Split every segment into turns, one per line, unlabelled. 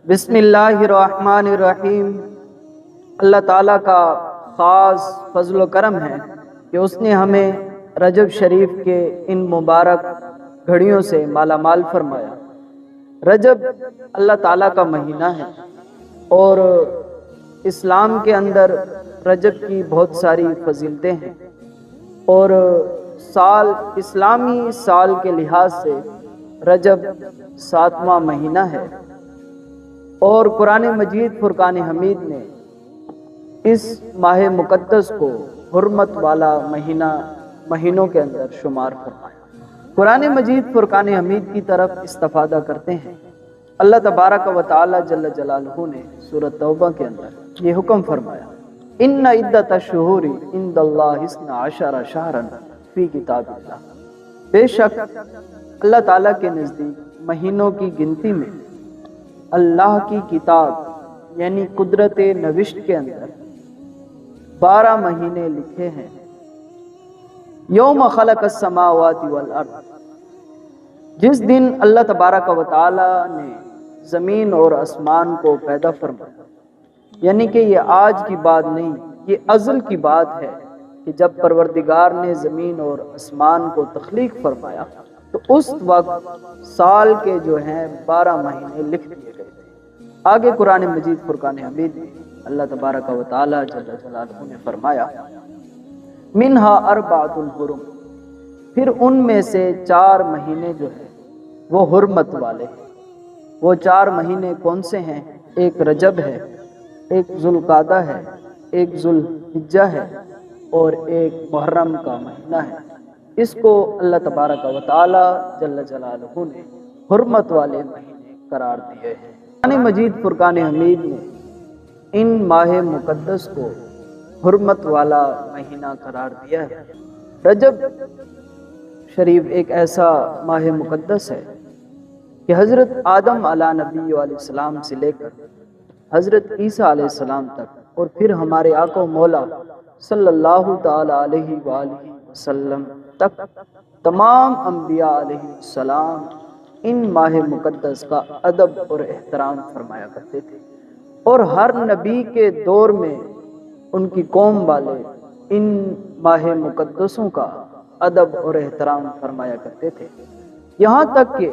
بسم اللہ الرحمن الرحیم۔ اللہ تعالیٰ کا خاص فضل و کرم ہے کہ اس نے ہمیں رجب شریف کے ان مبارک گھڑیوں سے مالا مال فرمایا۔ رجب اللہ تعالیٰ کا مہینہ ہے اور اسلام کے اندر رجب کی بہت ساری فضیلتیں ہیں، اور اسلامی سال کے لحاظ سے رجب 7واں مہینہ ہے، اور قرآن مجید فرقان حمید نے اس ماہ مقدس کو حرمت والا مہینوں کے اندر شمار فرمایا۔ قرآن مجید فرقان حمید کی طرف استفادہ کرتے ہیں۔ اللہ تبارک و تعالی جل جلالہ نے سورۃ توبہ کے اندر یہ حکم فرمایا، ان عدۃ الشہور عند اللہ 12 شہرا فی کتاب اللہ۔ بے شک اللہ تعالیٰ کے نزدیک مہینوں کی گنتی میں اللہ کی کتاب یعنی قدرت نوشت کے اندر 12 مہینے لکھے ہیں۔ یوم خلق السماوات والارض، جس دن اللہ تبارک و تعالی نے زمین اور آسمان کو پیدا فرمایا، یعنی کہ یہ آج کی بات نہیں، یہ ازل کی بات ہے کہ جب پروردگار نے زمین اور آسمان کو تخلیق فرمایا تو اس وقت سال کے جو ہیں 12 مہینے لکھ دیے گئے تھے۔ آگے قرآن مجید فرقان حمید میں اللہ تبارک و تعالی جل جلالہ نے فرمایا، منہا اربعۃ حرم، پھر ان میں سے 4 مہینے جو ہیں وہ حرمت والے ہیں۔ وہ 4 مہینے کون سے ہیں؟ ایک رجب ہے، ایک ذوالقعدہ ہے، ایک ذوالحجہ ہے، اور ایک محرم کا مہینہ ہے۔ اس کو اللہ تبارک و تعالی جل جلالہ نے حرمت والے مہینے قرار دیے ہیں۔ قرآن مجید فرقان حمید نے ان ماہ مقدس کو حرمت والا مہینہ قرار دیا ہے۔ رجب شریف ایک ایسا ماہ مقدس ہے کہ حضرت آدم علیہ نبی علیہ السلام سے لے کر حضرت عیسیٰ علیہ السلام تک، اور پھر ہمارے آقا و مولا صلی اللہ تعالی علیہ وآلہ وسلم تک تمام انبیاء علیہ السلام ان ماہ مقدس کا ادب اور احترام فرمایا کرتے تھے، اور ہر نبی کے دور میں ان کی قوم والے ان ماہ مقدسوں کا ادب اور احترام فرمایا کرتے تھے، یہاں تک کہ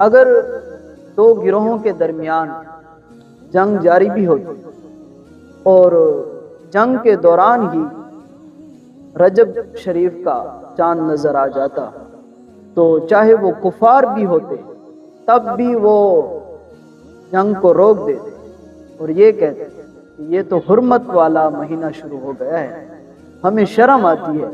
اگر 2 گروہوں کے درمیان جنگ جاری بھی ہوتی اور جنگ کے دوران ہی رجب شریف کا چاند نظر آ جاتا تو چاہے وہ کفار بھی ہوتے تب بھی وہ جنگ کو روک دیتے اور یہ کہتے کہ یہ تو حرمت والا مہینہ شروع ہو گیا ہے، ہمیں شرم آتی ہے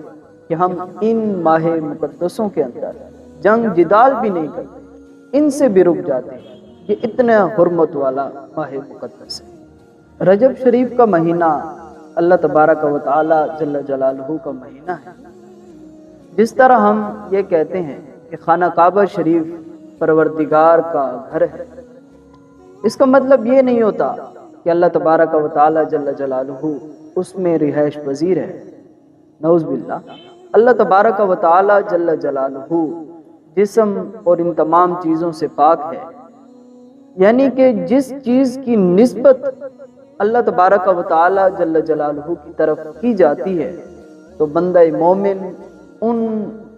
کہ ہم ان ماہ مقدسوں کے اندر جنگ جدال بھی نہیں کرتے، ان سے بھی رک جاتے ہیں، یہ اتنا حرمت والا ماہ مقدس ہے۔ رجب شریف کا مہینہ اللہ تبارک و تعالی جل جلالہ کا مہینہ ہے۔ جس طرح ہم یہ کہتے ہیں کہ خانہ کعبہ شریف پروردگار کا گھر ہے، اس کا مطلب یہ نہیں ہوتا کہ اللہ تبارک و تعالی جل جلالہ اس میں رہائش پذیر ہے، نعوذ باللہ۔ اللہ تبارک و تعالی جل جلالہ جسم اور ان تمام چیزوں سے پاک ہے، یعنی کہ جس چیز کی نسبت اللہ تبارک و تعالی جل جلالہ کی طرف کی جاتی ہے تو بندہ مومن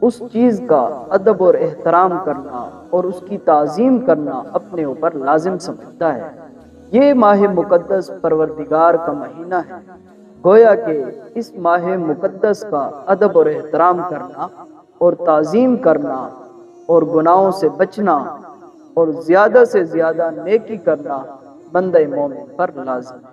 اس چیز کا ادب اور احترام کرنا اور اس کی تعظیم کرنا اپنے اوپر لازم سمجھتا ہے۔ یہ ماہ مقدس پروردگار کا مہینہ ہے، گویا کہ اس ماہ مقدس کا ادب اور احترام کرنا اور تعظیم کرنا اور گناہوں سے بچنا اور زیادہ سے زیادہ نیکی کرنا بندہ مومن پر لازم ہے۔